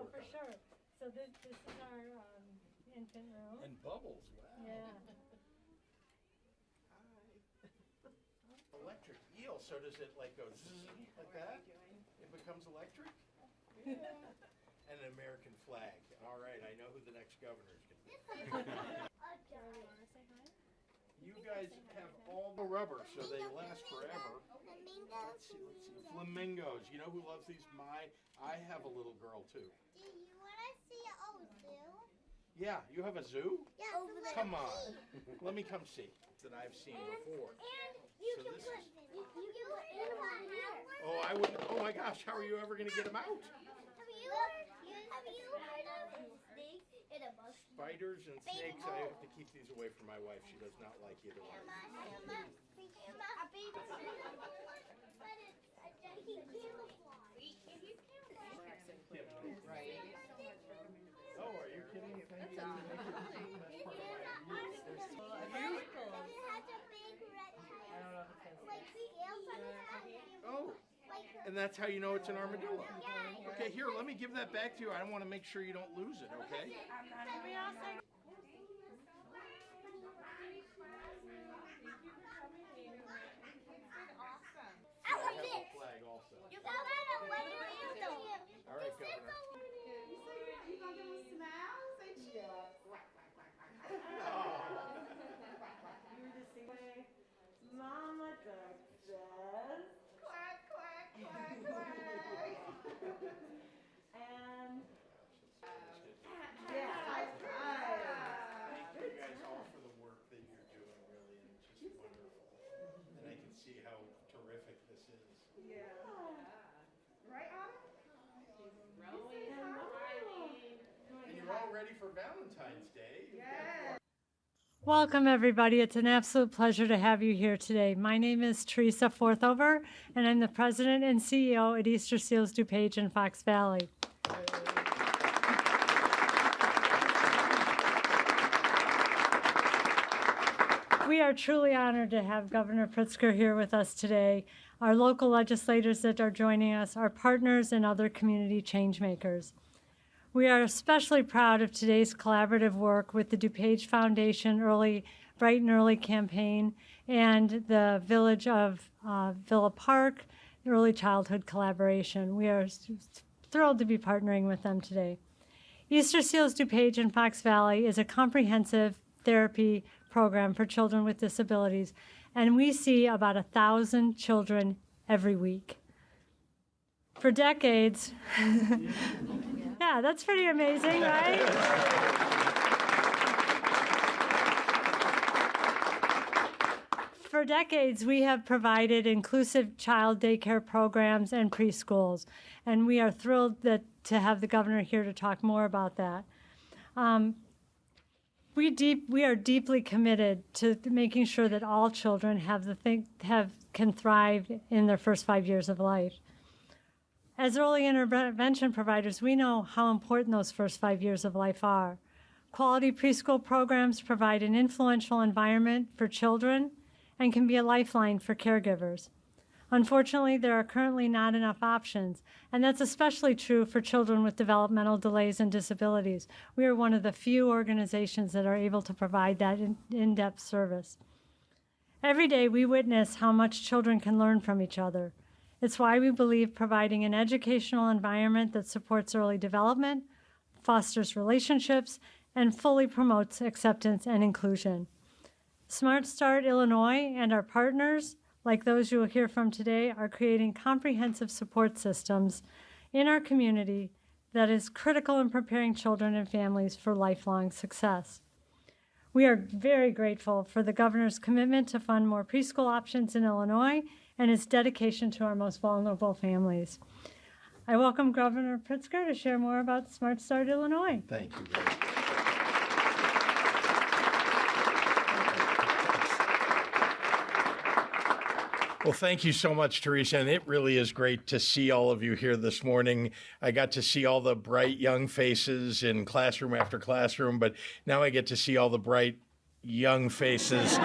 Oh, for sure. So this is our infant room. And bubbles, wow. Yeah. Electric eel, so does it like go zzz, like that? It becomes electric? Yeah. And an American flag. All right, I know who the next governor is going to be. You guys have all the rubber, so they last forever. Let's see. Flamingos. You know who loves these? I have a little girl too. Do you want to see a zoo? Yeah, you have a zoo? Yeah. Come on. Let me come see. That I've seen before. And you can put animals here. Oh, I would. Oh my gosh, how are you ever going to get them out? Have you heard of snakes in a bush? Spiders and snakes, I have to keep these away from my wife. She does not like either one. A baby snake. But it's a giant camouflage. Right. Oh, are you kidding? If I Oh, and that's how you know it's an armadillo. Okay, here, let me give that back to you. I don't want to make sure you don't lose it, okay? Elephant! Flag also. You got it, what do you do? All right, Governor. You gonna give them a smile? Say cheese. You were just singing, Mama Duck says, quack, quack, quack, quack. And, yeah, high five. Thank you guys all for the work that you're doing, really, and it's just wonderful. And I can see how terrific this is. Yeah. Right, Autumn? And you're all ready for Valentine's Day. Yes. Welcome, everybody. It's an absolute pleasure to have you here today. My name is Teresa Forthover, and I'm the president and CEO at Easter Seals DuPage in Fox Valley. We are truly honored to have Governor Pritzker here with us today, our local legislators that are joining us, our partners, and other community change makers. We are especially proud of today's collaborative work with the DuPage Foundation Bright and Early campaign and the Village of Villa Park Early Childhood Collaboration. We are thrilled to be partnering with them today. Easter Seals DuPage in Fox Valley is a comprehensive therapy program for children with disabilities, and we see about 1,000 children every week. For decades, yeah, that's pretty amazing, right? For decades, we have provided inclusive child daycare programs and preschools, and we are thrilled to have the governor here to talk more about that. We are deeply committed to making sure that all children can thrive in their first 5 years of life. As early intervention providers, we know how important those first 5 years of life are. Quality preschool programs provide an influential environment for children and can be a lifeline for caregivers. Unfortunately, there are currently not enough options, and that's especially true for children with developmental delays and disabilities. We are one of the few organizations that are able to provide that in-depth service. Every day, we witness how much children can learn from each other. It's why we believe providing an educational environment that supports early development, fosters relationships, and fully promotes acceptance and inclusion. Smart Start Illinois and our partners, like those you will hear from today, are creating comprehensive support systems in our community that is critical in preparing children and families for lifelong success. We are very grateful for the governor's commitment to fund more preschool options in Illinois and his dedication to our most vulnerable families. I welcome Governor Pritzker to share more about Smart Start Illinois. Thank you very much. Well, thank you so much, Teresa, and it really is great to see all of you here this morning. I got to see all the bright young faces in classroom after classroom, but now I get to see all the bright young faces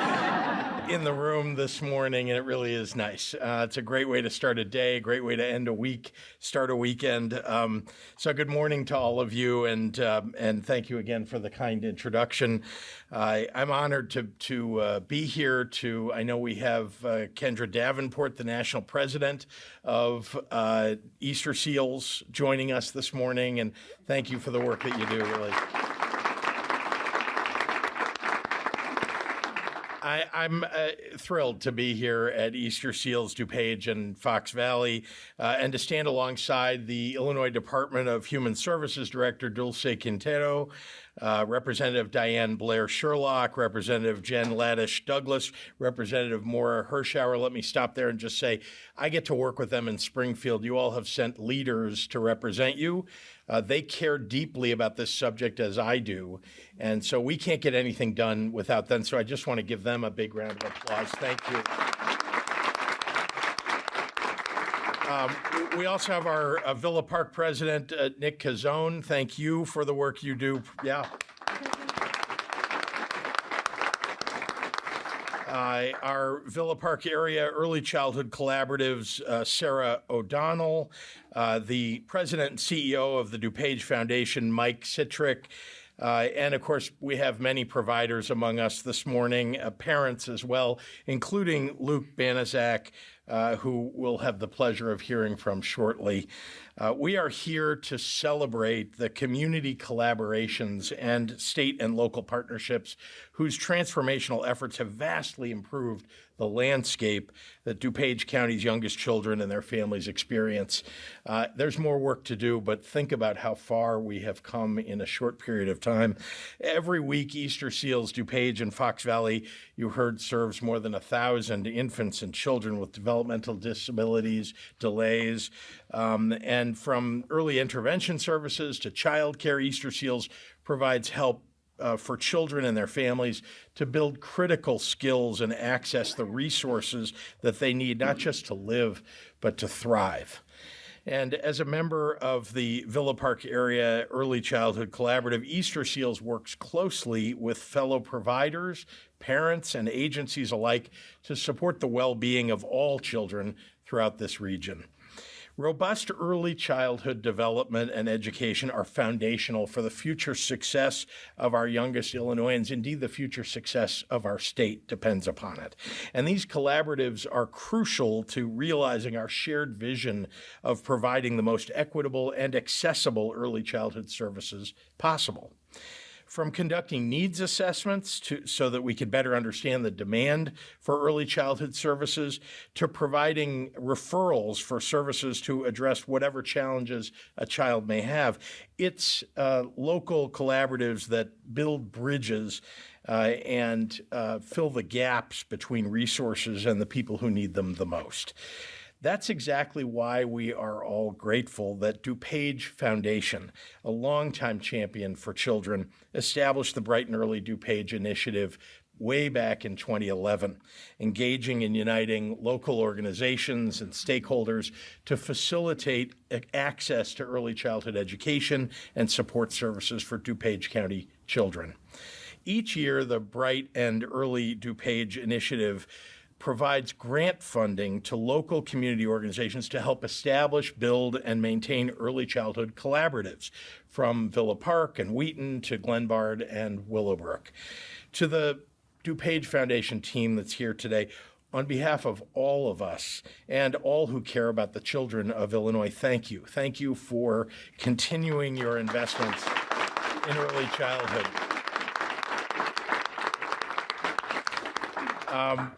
in the room this morning, and it really is nice. It's a great way to start a day, a great way to end a week, start a weekend. So good morning to all of you, and thank you again for the kind introduction. I'm honored to be here. I know we have Kendra Davenport, the national president of Easter Seals, joining us this morning, and thank you for the work that you do, really. I'm thrilled to be here at Easter Seals, DuPage, and Fox Valley, and to stand alongside the Illinois Department of Human Services Director Dulce Quintero, Representative Diane Blair Sherlock, Representative Jen Laddish Douglas, Representative Maura Hirschauer. Let me stop there and just say, I get to work with them in Springfield. You all have sent leaders to represent you. They care deeply about this subject as I do, and so we can't get anything done without them. So I just want to give them a big round of applause. Thank you. We also have our Villa Park president, Nick Cazone. Thank you for the work you do. Yeah. Our Villa Park area early childhood collaboratives, Sarah O'Donnell, the president and CEO of the DuPage Foundation, Mike Citrick, and of course, we have many providers among us this morning, parents as well, including Luke Banaszak, who we'll have the pleasure of hearing from shortly. We are here to celebrate the community collaborations and state and local partnerships whose transformational efforts have vastly improved the landscape that DuPage County's youngest children and their families experience. There's more work to do, but think about how far we have come in a short period of time. Every week, Easter Seals, DuPage, and Fox Valley, you heard, serves more than 1,000 infants and children with developmental disabilities, delays, and from early intervention services to child care, Easter Seals provides help for children and their families to build critical skills and access the resources that they need, not just to live, but to thrive. And as a member of the Villa Park Area Early Childhood Collaborative, Easter Seals works closely with fellow providers, parents, and agencies alike to support the well-being of all children throughout this region. Robust early childhood development and education are foundational for the future success of our youngest Illinoisans. Indeed, the future success of our state depends upon it. And these collaboratives are crucial to realizing our shared vision of providing the most equitable and accessible early childhood services possible. From conducting needs assessments so that we can better understand the demand for early childhood services, to providing referrals for services to address whatever challenges a child may have. It's local collaboratives that build bridges and fill the gaps between resources and the people who need them the most. That's exactly why we are all grateful that DuPage Foundation, a longtime champion for children, established the Bright and Early DuPage initiative way back in 2011, engaging and uniting local organizations and stakeholders to facilitate access to early childhood education and support services for DuPage County children. Each year, the Bright and Early DuPage initiative provides grant funding to local community organizations to help establish, build, and maintain early childhood collaboratives, from Villa Park and Wheaton to Glenbard and Willowbrook. To the DuPage Foundation team that's here today, on behalf of all of us and all who care about the children of Illinois, thank you. Thank you for continuing your investments in early childhood.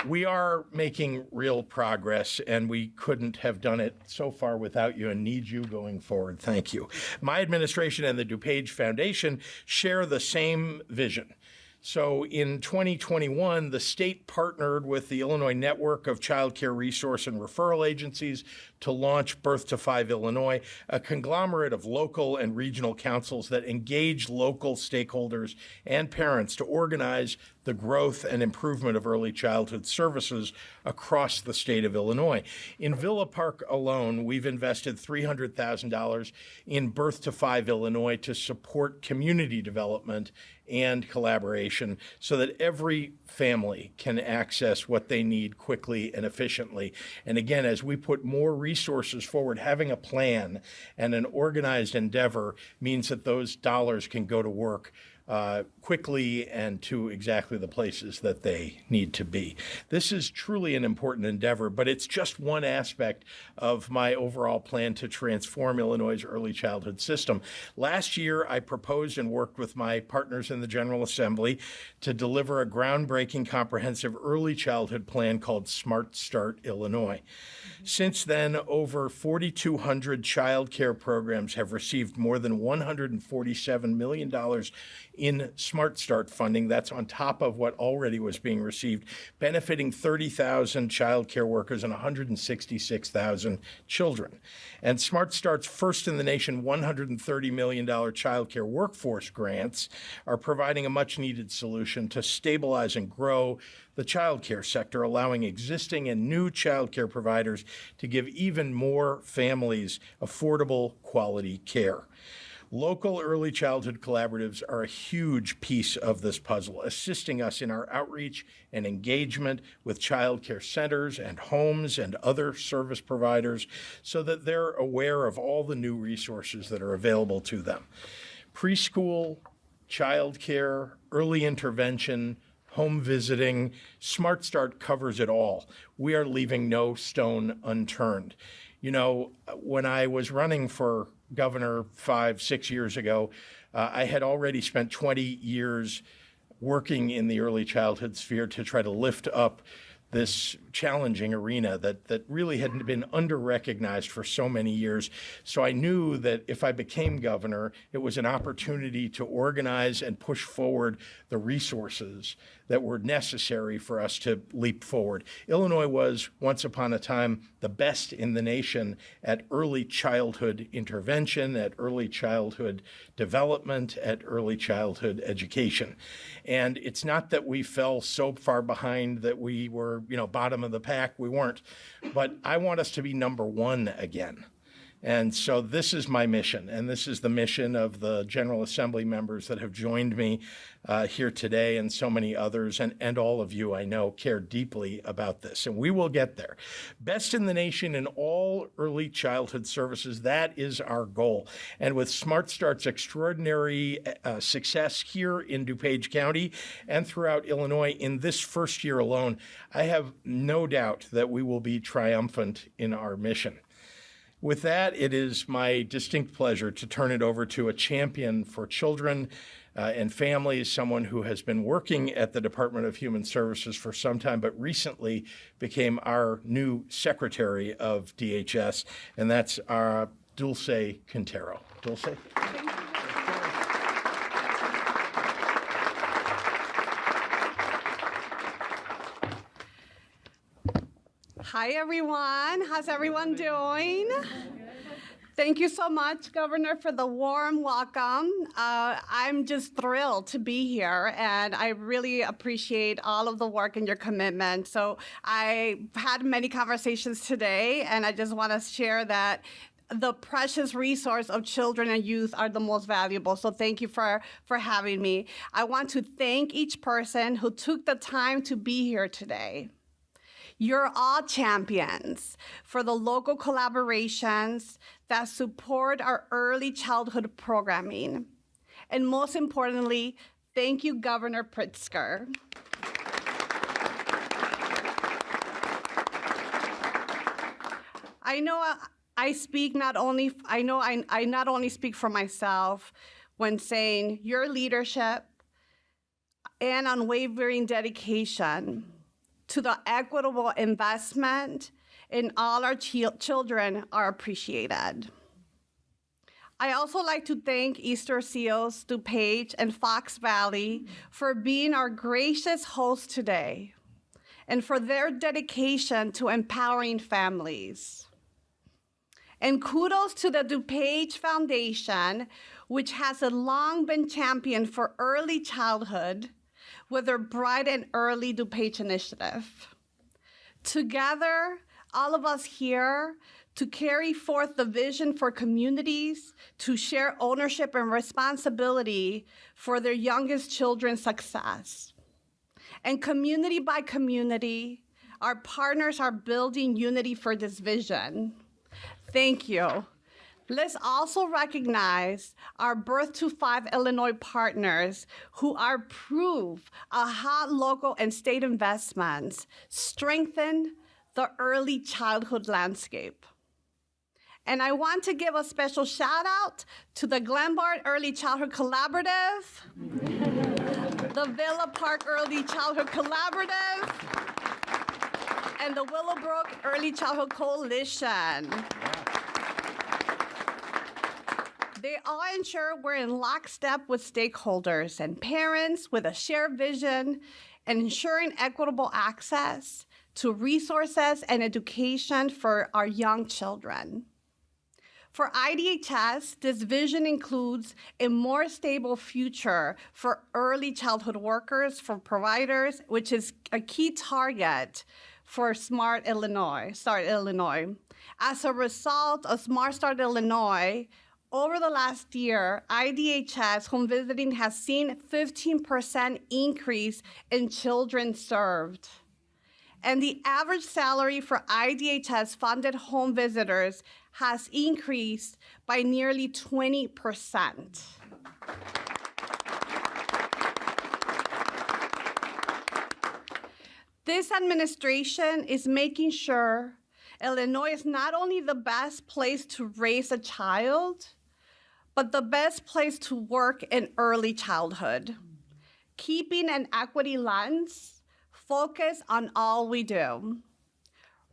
We are making real progress, and we couldn't have done it so far without you and need you going forward. Thank you. My administration and the DuPage Foundation share the same vision. So in 2021, the state partnered with the Illinois Network of Child Care Resource and Referral Agencies to launch Birth to Five Illinois, a conglomerate of local and regional councils that engage local stakeholders and parents to organize, the growth and improvement of early childhood services across the state of Illinois. In Villa Park alone, we've invested $300,000 in Birth to Five Illinois to support community development and collaboration so that every family can access what they need quickly and efficiently. And again, as we put more resources forward, having a plan and an organized endeavor means that those dollars can go to work quickly and to exactly the places that they need to be. This is truly an important endeavor, but it's just one aspect of my overall plan to transform Illinois' early childhood system. Last year, I proposed and worked with my partners in the General Assembly to deliver a groundbreaking comprehensive early childhood plan called Smart Start Illinois. Since then, over 4,200 child care programs have received more than $147 million in Smart Start funding. That's on top of what already was being received, benefiting 30,000 child care workers and 166,000 children. And Smart Start's first in the nation $130 million child care workforce grants are providing a much-needed solution to stabilize and grow the child care sector, allowing existing and new child care providers to give even more families affordable, quality care. Local early childhood collaboratives are a huge piece of this puzzle, assisting us in our outreach and engagement with child care centers and homes and other service providers so that they're aware of all the new resources that are available to them. Preschool, child care, early intervention, home visiting, Smart Start covers it all. We are leaving no stone unturned. You know, when I was running for governor 5-6 years ago, I had already spent 20 years working in the early childhood sphere to try to lift up this challenging arena that really hadn't been under-recognized for so many years. So I knew that if I became governor, it was an opportunity to organize and push forward the resources that were necessary for us to leap forward. Illinois was, once upon a time, the best in the nation at early childhood intervention, at early childhood development, at early childhood education. And it's not that we fell so far behind that we were, bottom of the pack. We weren't. But I want us to be number one again. And so this is my mission, and this is the mission of the General Assembly members that have joined me here today, and so many others, and all of you I know care deeply about this, and we will get there. Best in the nation in all early childhood services, that is our goal. And with Smart Start's extraordinary success here in DuPage County and throughout Illinois in this first year alone, I have no doubt that we will be triumphant in our mission. With that, it is my distinct pleasure to turn it over to a champion for children and families, someone who has been working at the Department of Human Services for some time, but recently became our new Secretary of DHS, and that's Dulce Quintero. Dulce? Hi, everyone. How's everyone doing? Thank you so much, Governor, for the warm welcome. I'm just thrilled to be here, and I really appreciate all of the work and your commitment. So I had many conversations today, and I just want to share that the precious resource of children and youth are the most valuable. So thank you for having me. I want to thank each person who took the time to be here today. You're all champions for the local collaborations that support our early childhood programming. And most importantly, thank you, Governor Pritzker. I know I not only speak for myself when saying your leadership and unwavering dedication to the equitable investment in all our children are appreciated. I also like to thank Easter Seals, DuPage, and Fox Valley for being our gracious host today and for their dedication to empowering families. And kudos to the DuPage Foundation, which has long been champion for early childhood, with their Bright and Early DuPage initiative. Together, all of us here, to carry forth the vision for communities, to share ownership and responsibility for their youngest children's success. And community by community, our partners are building unity for this vision. Thank you. Let's also recognize our Birth to Five Illinois partners who are proof of how local and state investments strengthen the early childhood landscape. And I want to give a special shout out to the Glenbard Early Childhood Collaborative, the Villa Park Early Childhood Collaborative, and the Willowbrook Early Childhood Coalition. They all ensure we're in lockstep with stakeholders and parents with a shared vision and ensuring equitable access to resources and education for our young children. For IDHS, this vision includes a more stable future for early childhood workers, for providers, which is a key target for Start Illinois. As a result of Smart Start Illinois, over the last year, IDHS home visiting has seen 15% increase in children served. And the average salary for IDHS funded home visitors has increased by nearly 20%. This administration is making sure Illinois is not only the best place to raise a child, but the best place to work in early childhood, keeping an equity lens focused on all we do.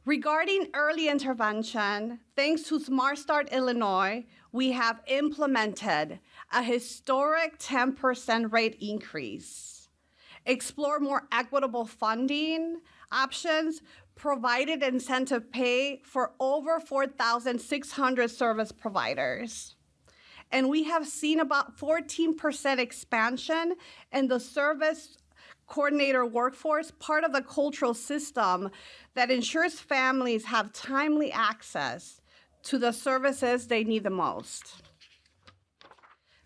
Regarding early intervention, thanks to Smart Start Illinois, we have implemented a historic 10% rate increase, explore more equitable funding options, provided incentive pay for over 4,600 service providers. And we have seen about 14% expansion in the service coordinator workforce, part of the cultural system that ensures families have timely access to the services they need the most.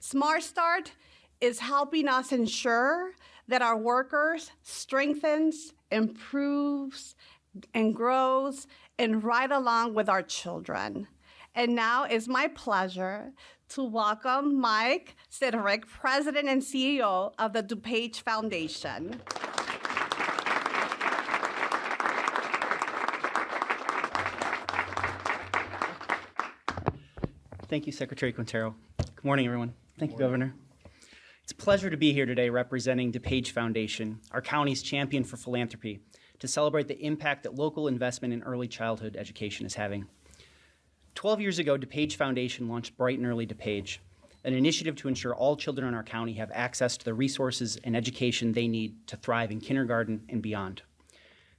Smart Start is helping us ensure that our workers strengthens, improves, and grows, and right along with our children. And now it's my pleasure to welcome Mike Siderick, President and CEO of the DuPage Foundation. Thank you, Secretary Quintero. Good morning, everyone. Thank you, Governor. It's a pleasure to be here today representing DuPage Foundation, our county's champion for philanthropy, to celebrate the impact that local investment in early childhood education is having. 12 years ago, DuPage Foundation launched Bright and Early DuPage, an initiative to ensure all children in our county have access to the resources and education they need to thrive in kindergarten and beyond.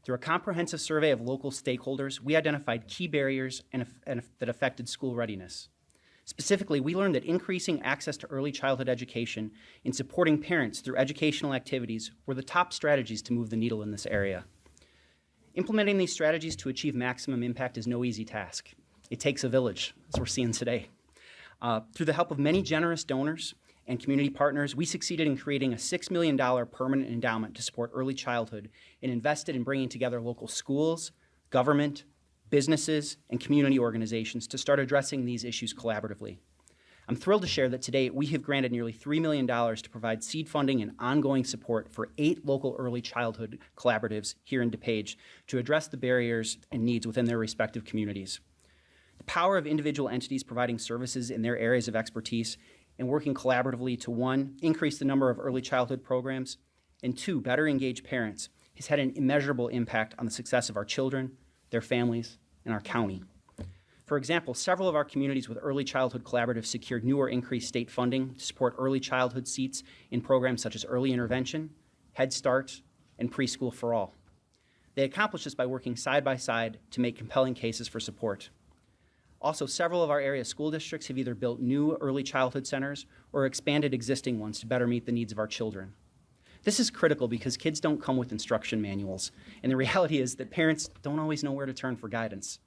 Through a comprehensive survey of local stakeholders, we identified key barriers that affected school readiness. Specifically, we learned that increasing access to early childhood education and supporting parents through educational activities were the top strategies to move the needle in this area. Implementing these strategies to achieve maximum impact is no easy task. It takes a village, as we're seeing today. Through the help of many generous donors and community partners, we succeeded in creating a $6 million permanent endowment to support early childhood and invested in bringing together local schools, government, businesses, and community organizations to start addressing these issues collaboratively. I'm thrilled to share that today we have granted nearly $3 million to provide seed funding and ongoing support for 8 local early childhood collaboratives here in DuPage to address the barriers and needs within their respective communities. The power of individual entities providing services in their areas of expertise and working collaboratively to 1, increase the number of early childhood programs, and 2, better engage parents has had an immeasurable impact on the success of our children, their families, and our county. For example, several of our communities with early childhood collaboratives secured new or increased state funding to support early childhood seats in programs such as early intervention, Head Start, and preschool for all. They accomplished this by working side by side to make compelling cases for support. Also, several of our area school districts have either built new early childhood centers or expanded existing ones to better meet the needs of our children. This is critical because kids don't come with instruction manuals, and the reality is that parents don't always know where to turn for guidance.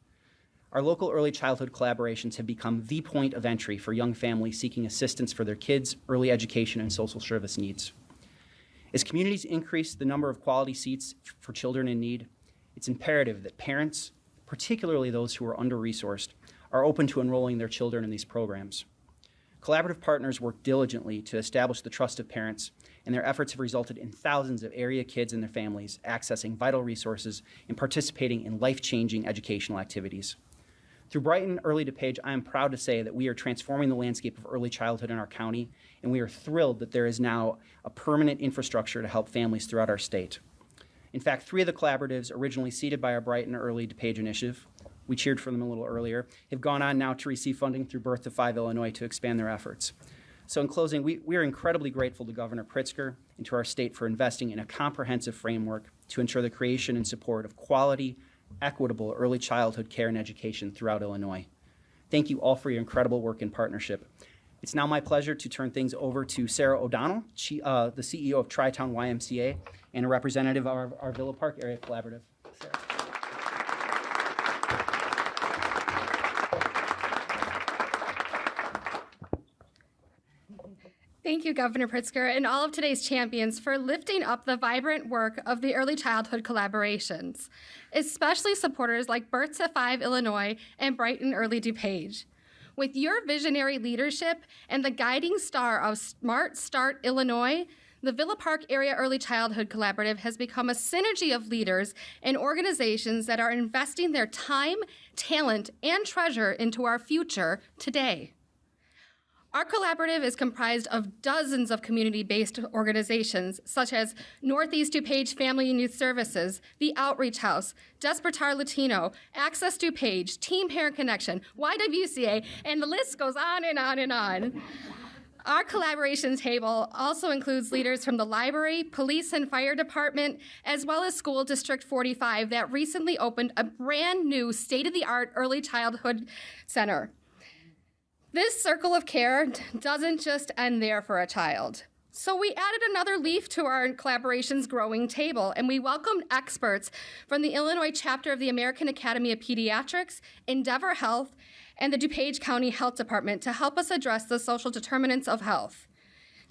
Our local early childhood collaborations have become the point of entry for young families seeking assistance for their kids' early education and social service needs. As communities increase the number of quality seats for children in need, it's imperative that parents, particularly those who are under-resourced, are open to enrolling their children in these programs. Collaborative partners work diligently to establish the trust of parents, and their efforts have resulted in thousands of area kids and their families accessing vital resources and participating in life-changing educational activities. Through Brighton Early DuPage, I am proud to say that we are transforming the landscape of early childhood in our county, and we are thrilled that there is now a permanent infrastructure to help families throughout our state. In fact, 3 of the collaboratives originally seeded by our Brighton Early DuPage initiative, we cheered for them a little earlier, have gone on now to receive funding through Birth to 5 Illinois to expand their efforts. So in closing, we are incredibly grateful to Governor Pritzker and to our state for investing in a comprehensive framework to ensure the creation and support of quality, equitable early childhood care and education throughout Illinois. Thank you all for your incredible work and partnership. It's now my pleasure to turn things over to Sarah O'Donnell, the CEO of Tri-Town YMCA and a representative of our Villa Park Area Collaborative. Sarah. Thank you, Governor Pritzker, and all of today's champions for lifting up the vibrant work of the early childhood collaborations, especially supporters like Birth to 5 Illinois and Brighton Early DuPage. With your visionary leadership and the guiding star of Smart Start Illinois, the Villa Park Area Early Childhood Collaborative has become a synergy of leaders and organizations that are investing their time, talent, and treasure into our future today. Our collaborative is comprised of dozens of community-based organizations, such as Northeast DuPage Family and Youth Services, the Outreach House, Despertar Latino, Access DuPage, Teen Parent Connection, YWCA, and the list goes on and on and on. Our collaboration table also includes leaders from the library, police and fire department, as well as School District 45 that recently opened a brand new state-of-the-art early childhood center. This circle of care doesn't just end there for a child. So we added another leaf to our collaboration's growing table, and we welcomed experts from the Illinois chapter of the American Academy of Pediatrics, Endeavor Health, and the DuPage County Health Department to help us address the social determinants of health.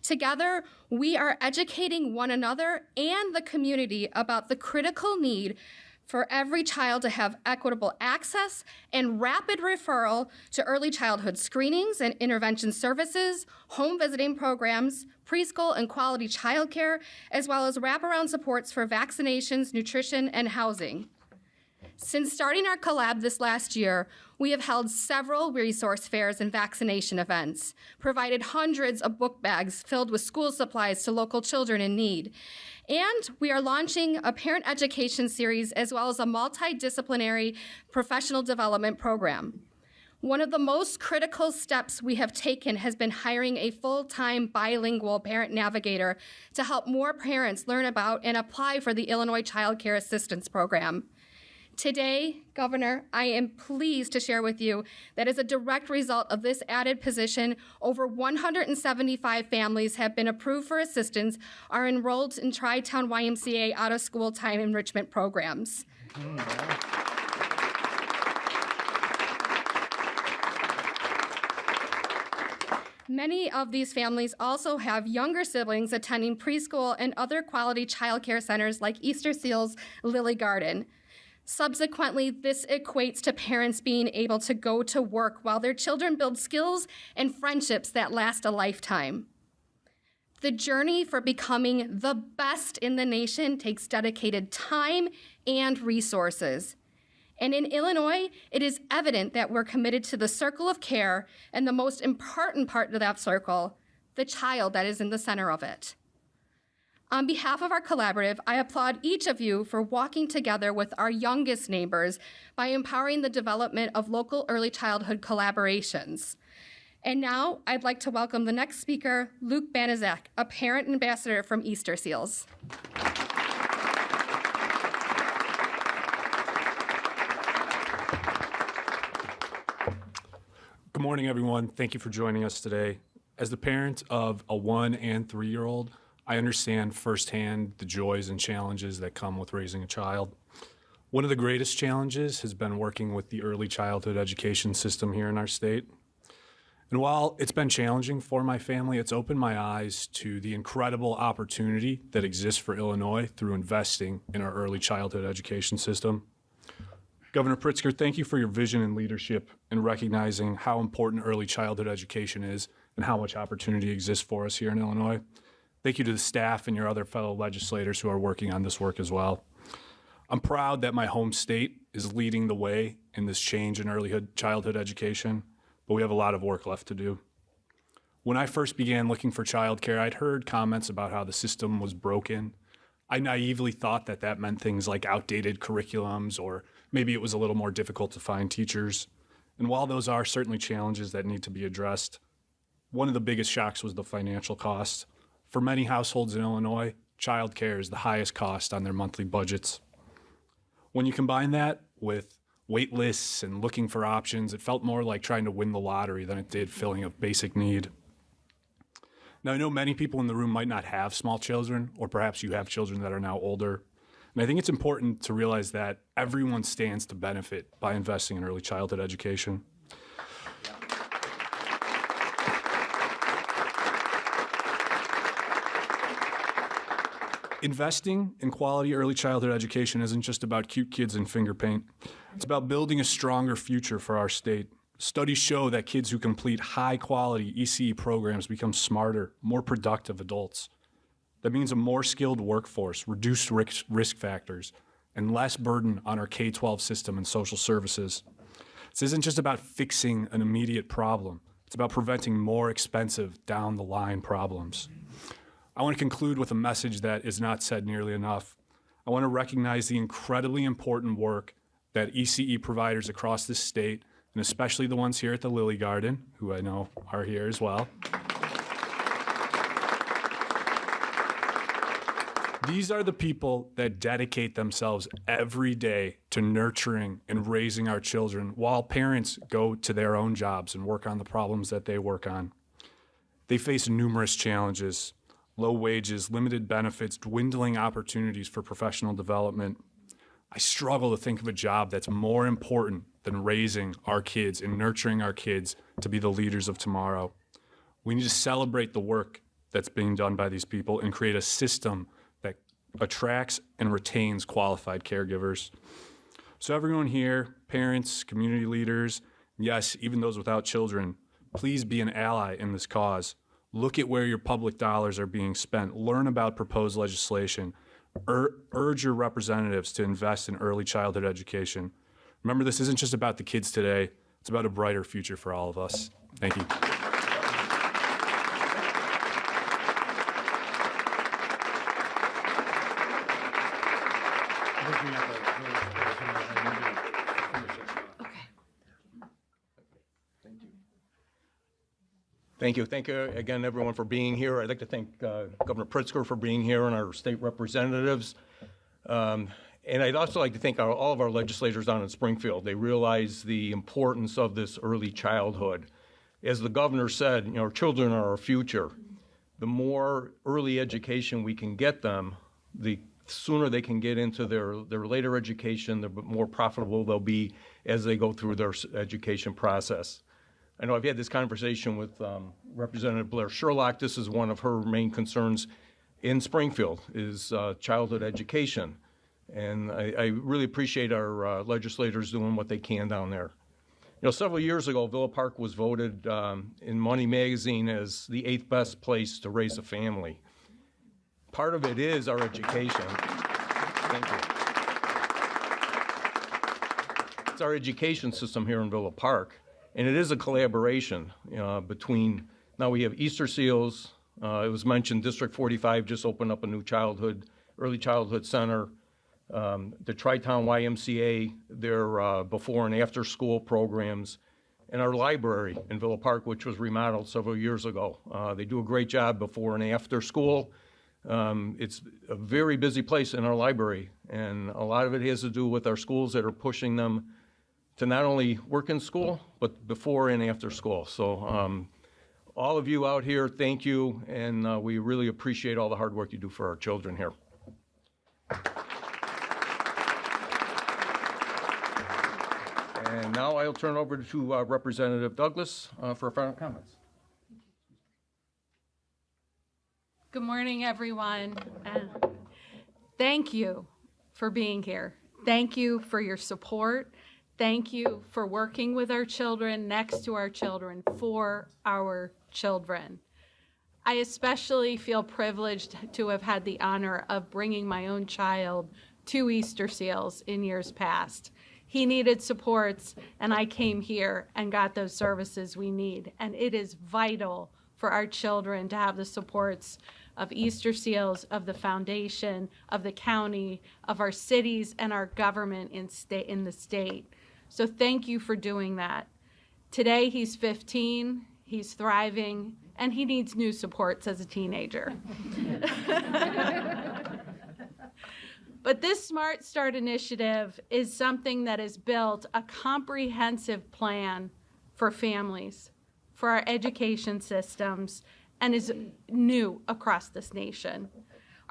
Together, we are educating one another and the community about the critical need for every child to have equitable access and rapid referral to early childhood screenings and intervention services, home visiting programs, preschool and quality childcare, as well as wraparound supports for vaccinations, nutrition, and housing. Since starting our collab this last year, we have held several resource fairs and vaccination events, provided hundreds of book bags filled with school supplies to local children in need, and we are launching a parent education series as well as a multidisciplinary professional development program. One of the most critical steps we have taken has been hiring a full-time bilingual parent navigator to help more parents learn about and apply for the Illinois Child Care Assistance Program. Today, Governor, I am pleased to share with you that as a direct result of this added position, over 175 families have been approved for assistance, are enrolled in Tri-Town YMCA out-of-school time enrichment programs. Many of these families also have younger siblings attending preschool and other quality child care centers like Easter Seals Lily Garden. Subsequently, this equates to parents being able to go to work while their children build skills and friendships that last a lifetime. The journey for becoming the best in the nation takes dedicated time and resources. And in Illinois, it is evident that we're committed to the circle of care and the most important part of that circle, the child that is in the center of it. On behalf of our collaborative, I applaud each of you for walking together with our youngest neighbors by empowering the development of local early childhood collaborations. And now I'd like to welcome the next speaker, Luke Banizak, a parent ambassador from Easter Seals. Good morning, everyone. Thank you for joining us today. As the parent of a 1- and 3-year-old, I understand firsthand the joys and challenges that come with raising a child. One of the greatest challenges has been working with the early childhood education system here in our state. And while it's been challenging for my family, it's opened my eyes to the incredible opportunity that exists for Illinois through investing in our early childhood education system. Governor Pritzker, thank you for your vision and leadership in recognizing how important early childhood education is and how much opportunity exists for us here in Illinois. Thank you to the staff and your other fellow legislators who are working on this work as well. I'm proud that my home state is leading the way in this change in early childhood education, but we have a lot of work left to do. When I first began looking for childcare, I'd heard comments about how the system was broken. I naively thought that that meant things like outdated curriculums, or maybe it was a little more difficult to find teachers. And while those are certainly challenges that need to be addressed, one of the biggest shocks was the financial cost. For many households in Illinois, childcare is the highest cost on their monthly budgets. When you combine that with wait lists and looking for options, it felt more like trying to win the lottery than it did filling a basic need. Now, I know many people in the room might not have small children, or perhaps you have children that are now older. And I think it's important to realize that everyone stands to benefit by investing in early childhood education. Investing in quality early childhood education isn't just about cute kids and finger paint. It's about building a stronger future for our state. Studies show that kids who complete high-quality ECE programs become smarter, more productive adults. That means a more skilled workforce, reduced risk factors, and less burden on our K-12 system and social services. This isn't just about fixing an immediate problem. It's about preventing more expensive down-the-line problems. I want to conclude with a message that is not said nearly enough. I want to recognize the incredibly important work that ECE providers across this state, and especially the ones here at the Lily Garden, who I know are here as well. These are the people that dedicate themselves every day to nurturing and raising our children while parents go to their own jobs and work on the problems that they work on. They face numerous challenges: low wages, limited benefits, dwindling opportunities for professional development. I struggle to think of a job that's more important than raising our kids and nurturing our kids to be the leaders of tomorrow. We need to celebrate the work that's being done by these people and create a system that attracts and retains qualified caregivers. So everyone here, parents, community leaders, yes, even those without children, please be an ally in this cause. Look at where your public dollars are being spent. Learn about proposed legislation. Urge your representatives to invest in early childhood education. Remember, this isn't just about the kids today. It's about a brighter future for all of us. Thank you. Thank you. Thank you again, everyone, for being here. I'd like to thank Governor Pritzker for being here and our state representatives. And I'd also like to thank all of our legislators down in Springfield. They realize the importance of this early childhood. As the governor said, our children are our future. The more early education we can get them, the sooner they can get into their later education, the more profitable they'll be as they go through their education process. I know I've had this conversation with Representative Blair Sherlock. This is one of her main concerns in Springfield is childhood education. And I really appreciate our legislators doing what they can down there. Several years ago, Villa Park was voted in Money Magazine as the 8th best place to raise a family. Part of it is our education. Thank you. It's our education system here in Villa Park. And it is a collaboration between, now we have Easter Seals. It was mentioned District 45 just opened up a new early childhood center. The Tri-Town YMCA, their before and after school programs, and our library in Villa Park, which was remodeled several years ago. They do a great job before and after school. It's a very busy place in our library, and a lot of it has to do with our schools that are pushing them to not only work in school, but before and after school. So all of you out here, thank you, and we really appreciate all the hard work you do for our children here. And now I'll turn it over to Representative Douglas for final comments. Good morning, everyone. Thank you for being here. Thank you for your support. Thank you for working with our children, next to our children, for our children. I especially feel privileged to have had the honor of bringing my own child to Easter Seals in years past. He needed supports, and I came here and got those services we need. And it is vital for our children to have the supports of Easter Seals, of the foundation, of the county, of our cities, and our government in the state. So thank you for doing that. Today he's 15, he's thriving, and he needs new supports as a teenager. But this Smart Start initiative is something that has built a comprehensive plan for families, for our education systems, and is new across this nation.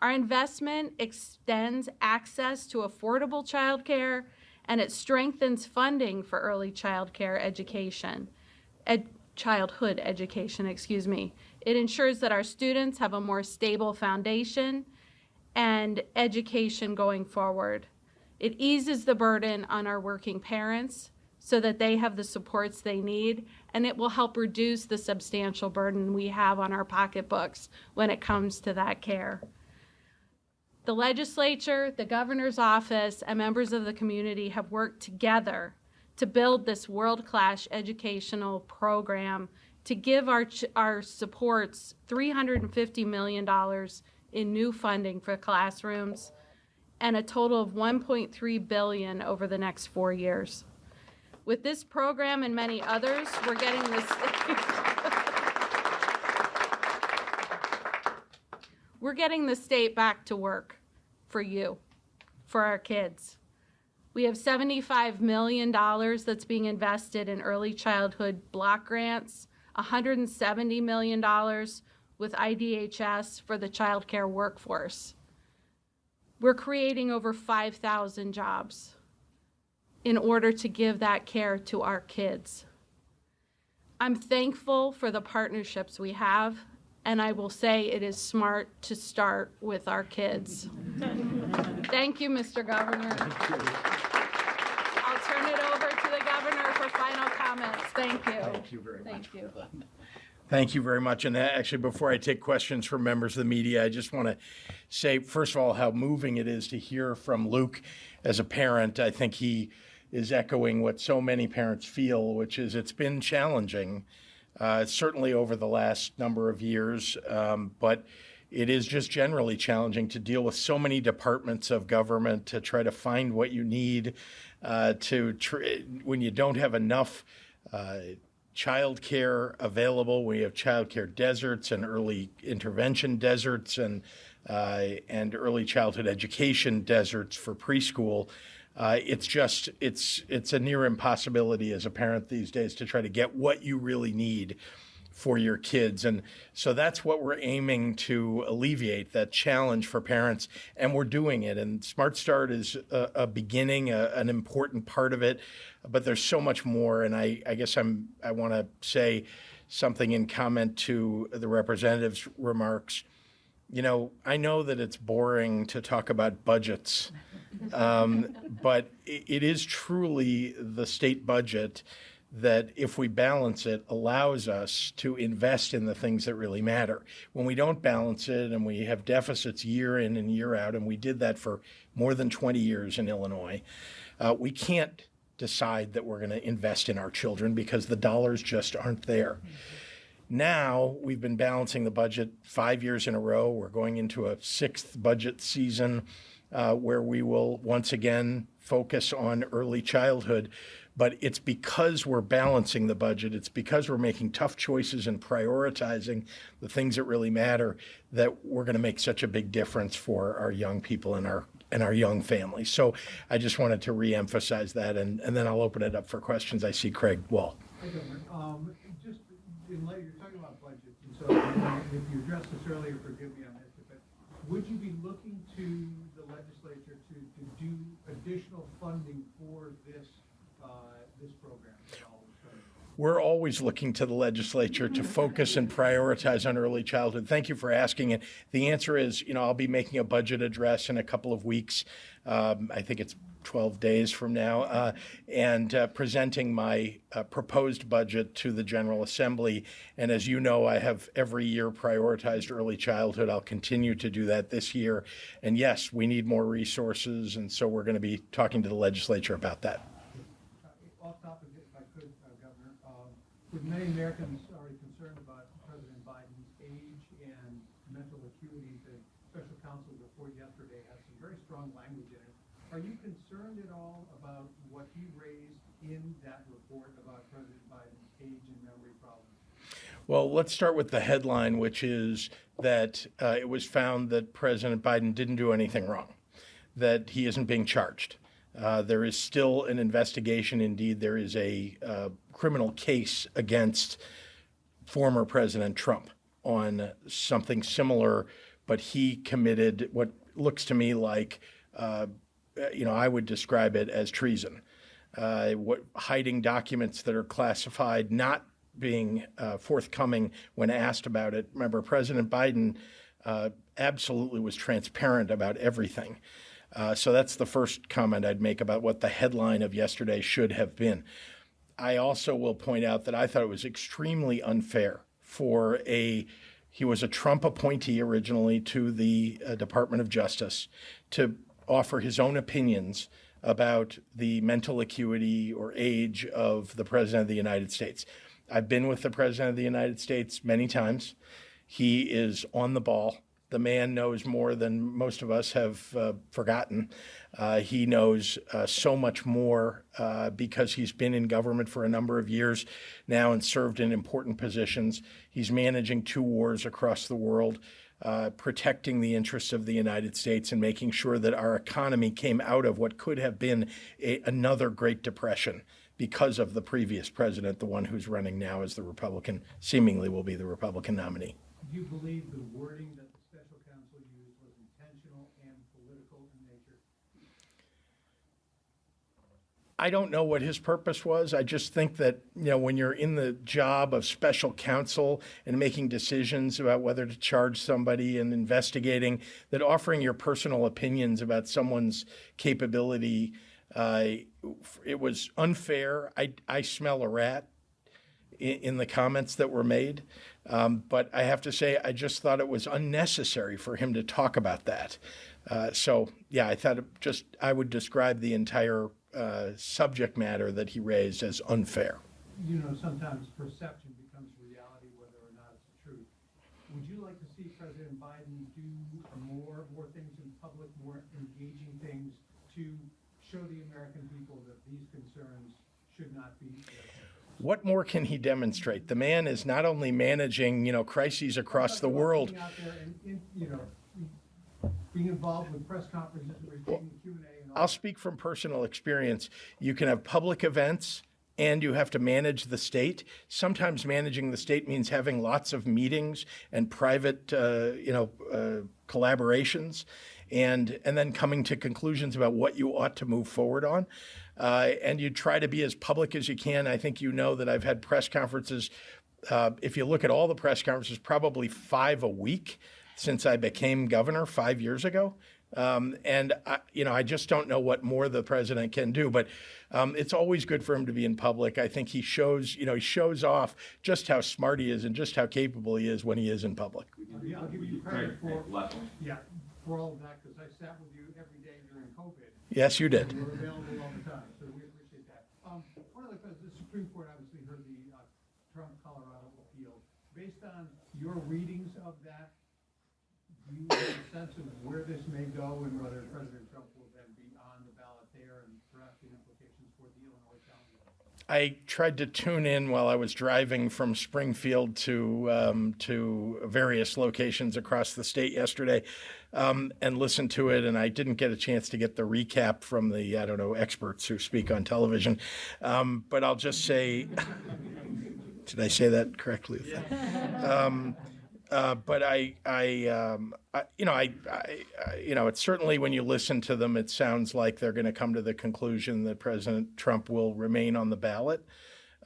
Our investment extends access to affordable childcare, and it strengthens funding for early childhood education. It ensures that our students have a more stable foundation and education going forward. It eases the burden on our working parents so that they have the supports they need, and it will help reduce the substantial burden we have on our pocketbooks when it comes to that care. The legislature, the governor's office, and members of the community have worked together to build this world-class educational program to give our supports $350 million in new funding for classrooms and a total of $1.3 billion over the next 4 years. With this program and many others, we're getting this. We're getting the state back to work for you, for our kids. We have $75 million that's being invested in early childhood block grants, $170 million with IDHS for the child care workforce. We're creating over 5,000 jobs in order to give that care to our kids. I'm thankful for the partnerships we have, and I will say it is smart to start with our kids. Thank you, Mr. Governor. I'll turn it over to the governor for final comments. Thank you. Thank you very much. Thank you. Thank you very much. And actually, before I take questions from members of the media, I just want to say, first of all, how moving it is to hear from Luke as a parent. I think he is echoing what so many parents feel, which is it's been challenging, certainly over the last number of years, but it is just generally challenging to deal with so many departments of government, to try to find what you need, when you don't have enough child care available. We have child care deserts and early intervention deserts and early childhood education deserts for preschool. It's a near impossibility as a parent these days to try to get what you really need for your kids. And so that's what we're aiming to alleviate, that challenge for parents, and we're doing it. And Smart Start is a beginning, an important part of it, but there's so much more. And I guess I want to say something in comment to the representative's remarks. You know, I know that it's boring to talk about budgets, but it is truly the state budget that, if we balance it, allows us to invest in the things that really matter. When we don't balance it and we have deficits year in and year out, and we did that for more than 20 years in Illinois, we can't decide that we're going to invest in our children because the dollars just aren't there. Now, we've been balancing the budget 5 years in a row. We're going into a 6th budget season where we will once again focus on early childhood. But it's because we're balancing the budget, it's because we're making tough choices and prioritizing the things that really matter, that we're going to make such a big difference for our young people and our young families. So I just wanted to reemphasize that, and then I'll open it up for questions. I see Craig Wall. Just in light, you're talking about budgets, and so if you addressed this earlier, forgive me, I missed it, but would you be looking to the legislature to do additional funding for this program? We're always looking to the legislature to focus and prioritize on early childhood. Thank you for asking it. The answer is, I'll be making a budget address in a couple of weeks. I think it's 12 days from now, and presenting my proposed budget to the General Assembly. And as you know, I have every year prioritized early childhood. I'll continue to do that this year. And yes, we need more resources, and so we're going to be talking to the legislature about that. Off topic, if I could, Governor, with many Americans already concerned about President Biden's age and mental acuity, the special counsel report yesterday has some very strong language in it. Are you concerned at all about what he raised in that report about President Biden's age and memory problems? Well, let's start with the headline, which is that it was found that President Biden didn't do anything wrong, that he isn't being charged. There is still an investigation. Indeed, there is a criminal case against former President Trump on something similar, but he committed what looks to me like, I would describe it as treason. Hiding documents that are classified, not being forthcoming when asked about it. Remember, President Biden absolutely was transparent about everything. So that's the first comment I'd make about what the headline of yesterday should have been. I also will point out that I thought it was extremely unfair for he was a Trump appointee originally to the Department of Justice, to offer his own opinions about the mental acuity or age of the President of the United States. I've been with the President of the United States many times. He is on the ball. The man knows more than most of us have forgotten. He knows so much more because he's been in government for a number of years now and served in important positions. He's managing 2 wars across the world, protecting the interests of the United States and making sure that our economy came out of what could have been another Great Depression because of the previous president, the one who's running now as the Republican, seemingly will be the Republican nominee. Do you believe the wording that the special counsel used was intentional and political in nature? I don't know what his purpose was. I just think that, when you're in the job of special counsel and making decisions about whether to charge somebody and investigating, that offering your personal opinions about someone's capability, it was unfair. I smell a rat in the comments that were made. But I have to say, I just thought it was unnecessary for him to talk about that. I thought I would describe the entire subject matter that he raised as unfair. Sometimes perception becomes reality, whether or not it's the truth. Would you like to see President Biden do more things in public, more engaging things to show the American people that these concerns should not be there? What more can he demonstrate? The man is not only managing, crises across the world. Being out there and being involved with press conferences and Q&A and all I'll speak from personal experience. You can have public events and you have to manage the state. Sometimes managing the state means having lots of meetings and private, collaborations, and then coming to conclusions about what you ought to move forward on. And you try to be as public as you can. I think that I've had press conferences, if you look at all the press conferences, probably 5 a week since I became governor 5 years ago. I just don't know what more the president can do. But it's always good for him to be in public. I think he shows off just how smart he is and just how capable he is when he is in public. I'll give you credit for all of that, because I sat with you every day during COVID. Yes, you did. You were available all the time, so we appreciate that. One of the Supreme Court obviously heard the Trump Colorado appeal. Based on your readings of that, do you have a sense of where this may go and whether President Trump will then be on the ballot there and perhaps the implications for the Illinois county? I tried to tune in while I was driving from Springfield to various locations across the state yesterday, and listen to it. And I didn't get a chance to get the recap from the experts who speak on television. But I'll just say, Did I say that correctly? But it's certainly when you listen to them, it sounds like they're going to come to the conclusion that President Trump will remain on the ballot.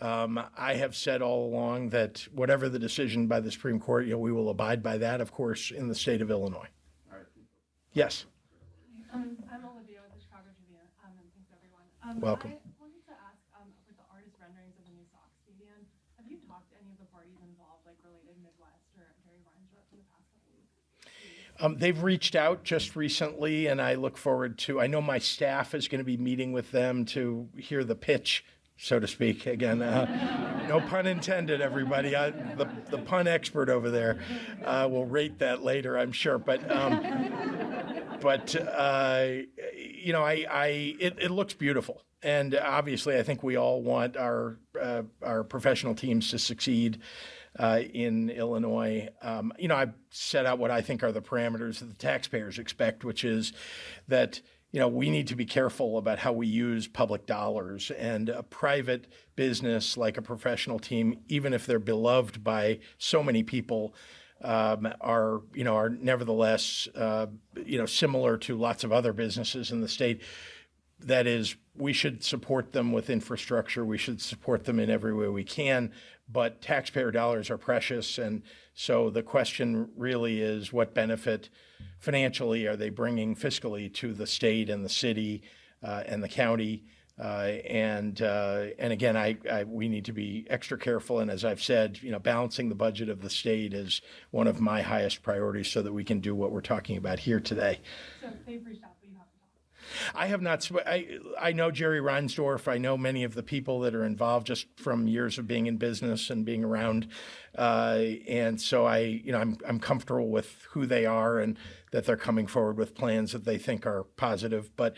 I have said all along that whatever the decision by the Supreme Court, we will abide by that, of course, in the state of Illinois. Yes. I'm Olivia with the Chicago Tribune, and thanks everyone. Welcome. I wanted to ask, with the artist renderings of the new Sox stadium, have you talked to any of the parties involved, like related Midwest or Jerry Weintraub in the past couple weeks? They've reached out just recently, and I look forward to, I know my staff is going to be meeting with them to hear the pitch, so to speak. Again, no pun intended, everybody. The pun expert over there will rate that later, I'm sure. But it looks beautiful. And obviously, I think we all want our professional teams to succeed in Illinois. I've set out what I think are the parameters that the taxpayers expect, which is that we need to be careful about how we use public dollars, and a private business like a professional team, even if they're beloved by so many people, are nevertheless similar to lots of other businesses in the state. That is, we should support them with infrastructure. We should support them in every way we can. But taxpayer dollars are precious, and so the question really is, what benefit financially are they bringing fiscally to the state and the city and the county? And again, we need to be extra careful. And as I've said, balancing the budget of the state is one of my highest priorities, so that we can do what we're talking about here today. So they've reached out, but you haven't talked. I have not. I know Jerry Reinsdorf. I know many of the people that are involved just from years of being in business and being around, and so I'm comfortable with who they are and that they're coming forward with plans that they think are positive. But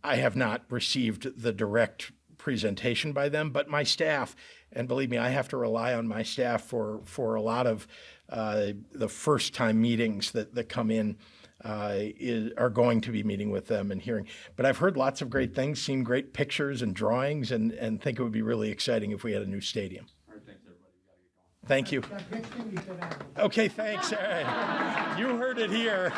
I have not received the direct presentation by them. But my staff, and believe me, I have to rely on my staff for a lot of the first time meetings that come in. Are going to be meeting with them and hearing. But I've heard lots of great things, seen great pictures and drawings, and think it would be really exciting if we had a new stadium. All right, thanks, everybody. We gotta get going. Thank you. Okay, thanks. All right. You heard it here.